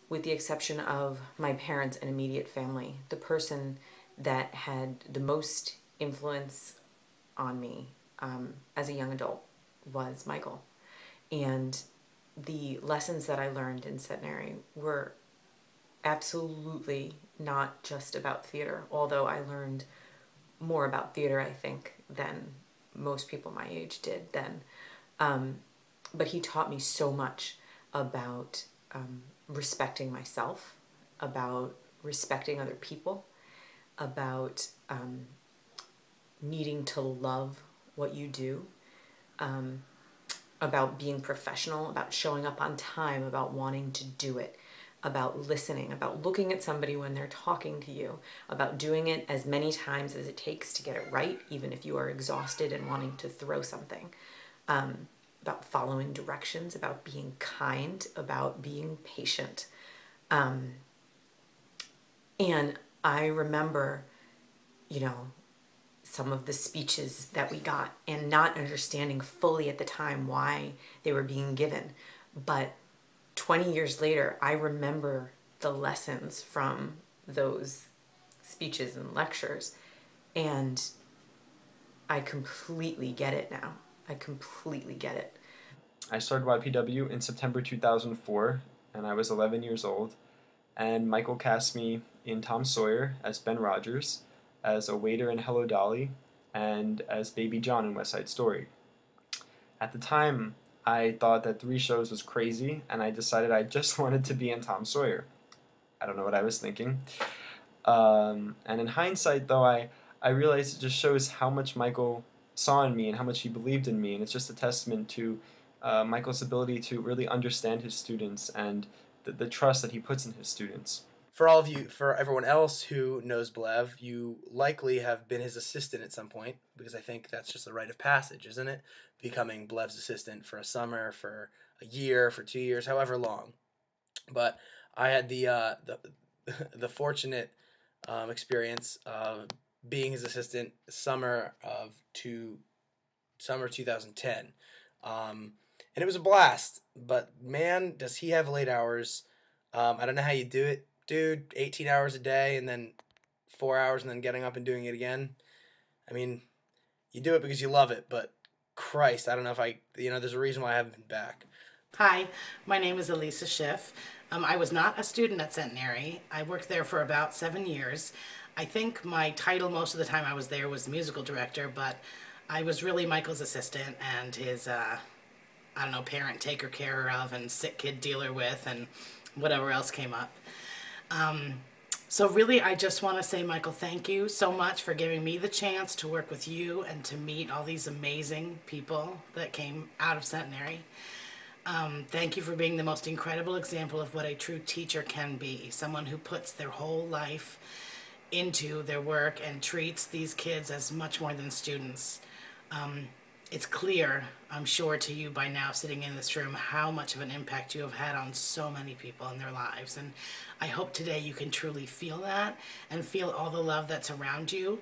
with the exception of my parents and immediate family, the person that had the most influence on me as a young adult was Michael. And the lessons that I learned in centenary were absolutely not just about theater, although I learned more about theater, I think, than most people my age did then. But he taught me so much about respecting myself, about respecting other people, about needing to love what you do, about being professional, about showing up on time, about wanting to do it, about listening, about looking at somebody when they're talking to you, about doing it as many times as it takes to get it right, even if you are exhausted and wanting to throw something, about following directions, about being kind, about being patient. And I remember, you know, some of the speeches that we got and not understanding fully at the time why they were being given. But 20 years later, I remember the lessons from those speeches and lectures, and I completely get it now. I completely get it. I started YPW in September 2004, and I was 11 years old, and Michael cast me in Tom Sawyer as Ben Rogers, as a waiter in Hello Dolly, and as Baby John in West Side Story. At the time, I thought that 3 shows was crazy, and I decided I just wanted to be in Tom Sawyer. I don't know what I was thinking. And in hindsight, though, I realized it just shows how much Michael saw in me and how much he believed in me, and it's just a testament to Michael's ability to really understand his students and the trust that he puts in his students. For all of you, for everyone else who knows Blev, you likely have been his assistant at some point, because I think that's just a rite of passage, isn't it? Becoming Blev's assistant for a summer, for a year, for 2 years, however long. But I had the fortunate experience of being his assistant summer 2010, and it was a blast. But man, does he have late hours! I don't know how you do it, dude. 18 hours a day and then 4 hours and then getting up and doing it again. I mean, you do it because you love it, but Christ, I don't know if there's a reason why I haven't been back. Hi, my name is Elisa Schiff. I was not a student at Centenary. I worked there for about 7 years. I think my title most of the time I was there was musical director, but I was really Michael's assistant and his, parent taker care of and sick kid dealer with and whatever else came up. So really, I just want to say, Michael, thank you so much for giving me the chance to work with you and to meet all these amazing people that came out of Centenary. Thank you for being the most incredible example of what a true teacher can be. Someone who puts their whole life into their work and treats these kids as much more than students. It's clear, I'm sure to you by now sitting in this room, how much of an impact you have had on so many people in their lives. And I hope today you can truly feel that and feel all the love that's around you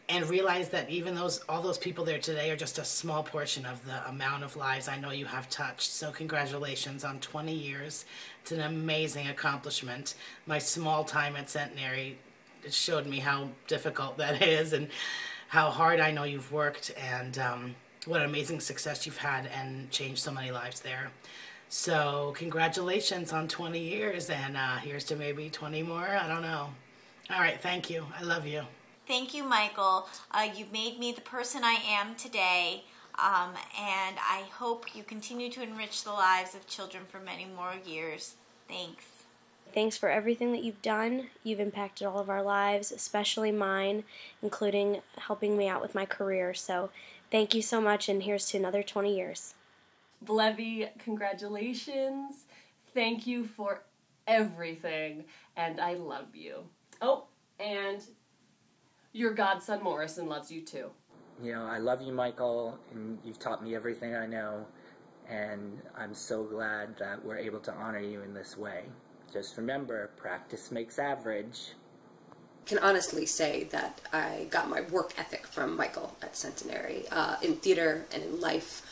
and realize that even all those people there today are just a small portion of the amount of lives I know you have touched. So congratulations on 20 years. It's an amazing accomplishment. My small time at Centenary, it showed me how difficult that is and how hard I know you've worked and what amazing success you've had and changed so many lives there. So congratulations on 20 years and here's to maybe 20 more. I don't know. All right, thank you. I love you. Thank you, Michael. You've made me the person I am today, and I hope you continue to enrich the lives of children for many more years. Thanks. Thanks for everything that you've done. You've impacted all of our lives, especially mine, including helping me out with my career. So thank you so much, and here's to another 20 years. Blevy, congratulations. Thank you for everything, and I love you. Oh, and your godson Morrison loves you too. You know, I love you, Michael, and you've taught me everything I know, and I'm so glad that we're able to honor you in this way. Just remember, practice makes average. Can honestly say that I got my work ethic from Michael at Centenary, in theater and in life.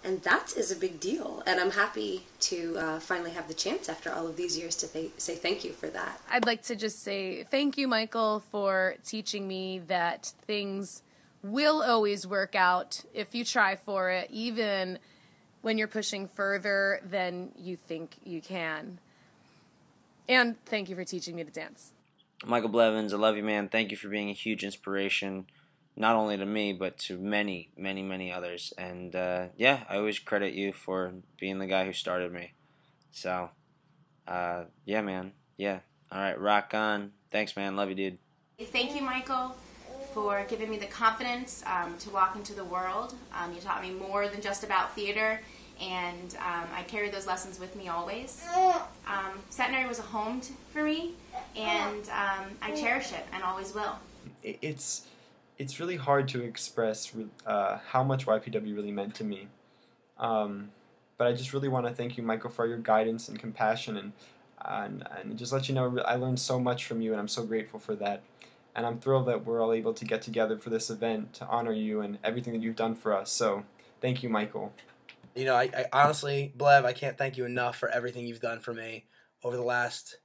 And that is a big deal. And I'm happy to finally have the chance after all of these years to say thank you for that. I'd like to just say thank you, Michael, for teaching me that things will always work out if you try for it, even when you're pushing further than you think you can. And thank you for teaching me to dance. Michael Blevins, I love you, man. Thank you for being a huge inspiration, not only to me, but to many, many, many others. And yeah, I always credit you for being the guy who started me. So, yeah, man. Yeah. All right, rock on. Thanks, man. Love you, dude. Thank you, Michael, for giving me the confidence to walk into the world. You taught me more than just about theater, and I carry those lessons with me always. Centenary was a home for me, and I cherish it and always will. It's really hard to express how much YPW really meant to me. But I just really want to thank you, Michael, for your guidance and compassion, and just let you know I learned so much from you, and I'm so grateful for that. And I'm thrilled that we're all able to get together for this event to honor you and everything that you've done for us. So thank you, Michael. You know, I honestly, Blev, I can't thank you enough for everything you've done for me over the last,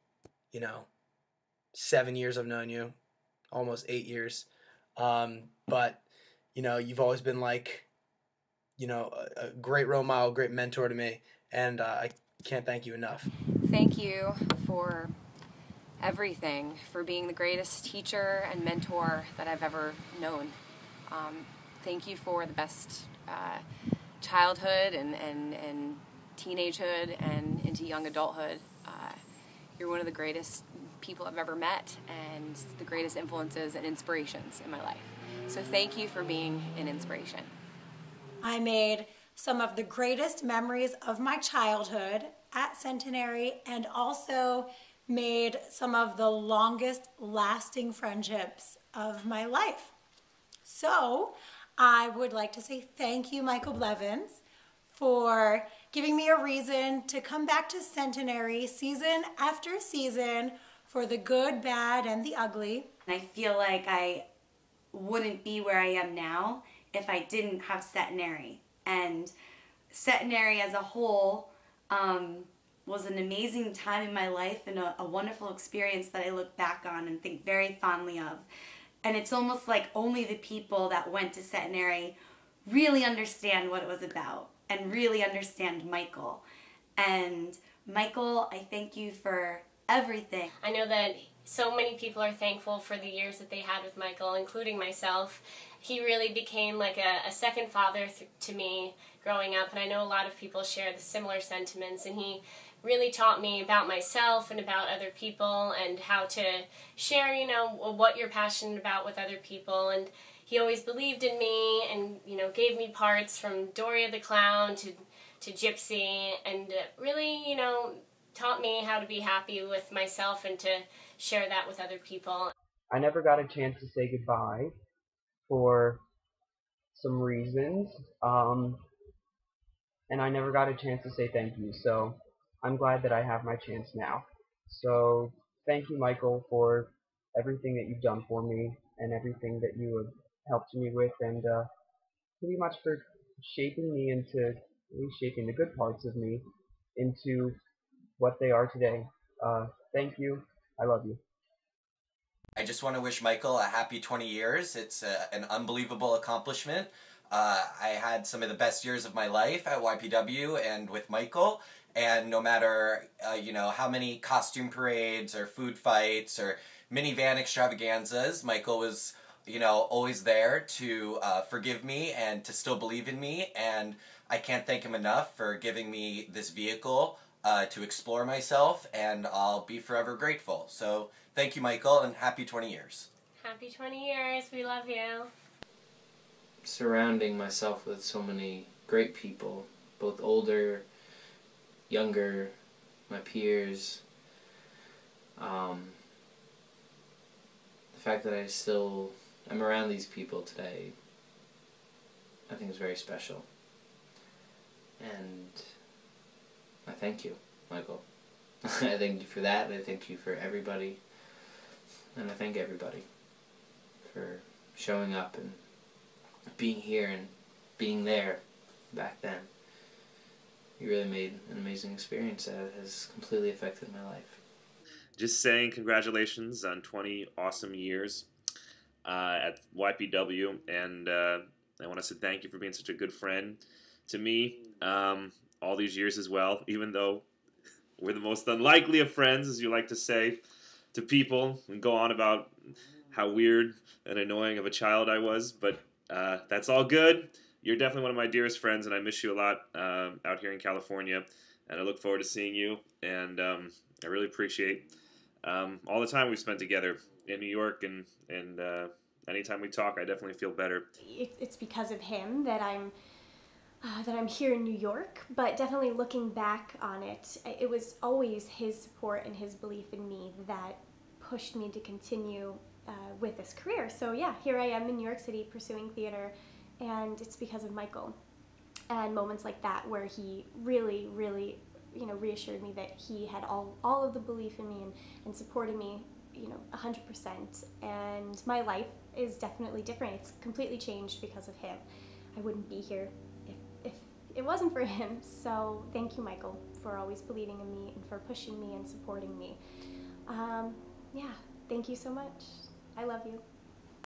7 years I've known you, almost 8 years. But, you've always been like, a great role model, great mentor to me, and I can't thank you enough. Thank you for everything, for being the greatest teacher and mentor that I've ever known. Thank you for the best childhood and teenagehood and into young adulthood. You're one of the greatest people I've ever met and the greatest influences and inspirations in my life. So thank you for being an inspiration. I made some of the greatest memories of my childhood at Centenary and also made some of the longest lasting friendships of my life. So I would like to say thank you, Michael Blevins, for giving me a reason to come back to Centenary season after season for the good, bad, and the ugly. I feel like I wouldn't be where I am now if I didn't have Centenary. And Centenary as a whole was an amazing time in my life and a wonderful experience that I look back on and think very fondly of. And it's almost like only the people that went to Centenary really understand what it was about and really understand Michael. And Michael, I thank you for everything. I know that so many people are thankful for the years that they had with Michael, including myself. He really became like a second father to me growing up, and I know a lot of people share the similar sentiments, and he really taught me about myself and about other people and how to share, what you're passionate about with other people. And he always believed in me and, gave me parts from Doria the Clown to Gypsy, and really, taught me how to be happy with myself and to share that with other people. I never got a chance to say goodbye for some reasons, and I never got a chance to say thank you, so I'm glad that I have my chance now. So thank you, Michael, for everything that you've done for me and everything that you have helped me with, and pretty much for shaping me into, reshaping the good parts of me into what they are today. Thank you. I love you. I just want to wish Michael a happy 20 years. It's an unbelievable accomplishment. I had some of the best years of my life at YPW and with Michael, and no matter how many costume parades or food fights or minivan extravaganzas, Michael was always there to forgive me and to still believe in me, and I can't thank him enough for giving me this vehicle to explore myself, and I'll be forever grateful. So thank you, Michael, and happy 20 years. Happy 20 years. We love you. Surrounding myself with so many great people, both older, younger, my peers. The fact that I'm around these people today, I think is very special. And I thank you, Michael. I thank you for that. I thank you for everybody. And I thank everybody for showing up and being here and being there back then. you really made an amazing experience that has completely affected my life. Just saying congratulations on 20 awesome years at YPW, and I want to say thank you for being such a good friend to me all these years as well, even though we're the most unlikely of friends, as you like to say to people, and go on about how weird and annoying of a child I was, but that's all good. You're definitely one of my dearest friends, and I miss you a lot out here in California, and I look forward to seeing you, and I really appreciate all the time we've spent together in New York, and anytime we talk, I definitely feel better. It's because of him that I'm here in New York, but definitely looking back on it, it was always his support and his belief in me that pushed me to continue with this career. So yeah, here I am in New York City pursuing theater, and it's because of Michael. And moments like that where he really, really, reassured me that he had all of the belief in me and supported me, 100%. And my life is definitely different. It's completely changed because of him. I wouldn't be here if it wasn't for him. So thank you, Michael, for always believing in me and for pushing me and supporting me. Yeah, thank you so much. I love you.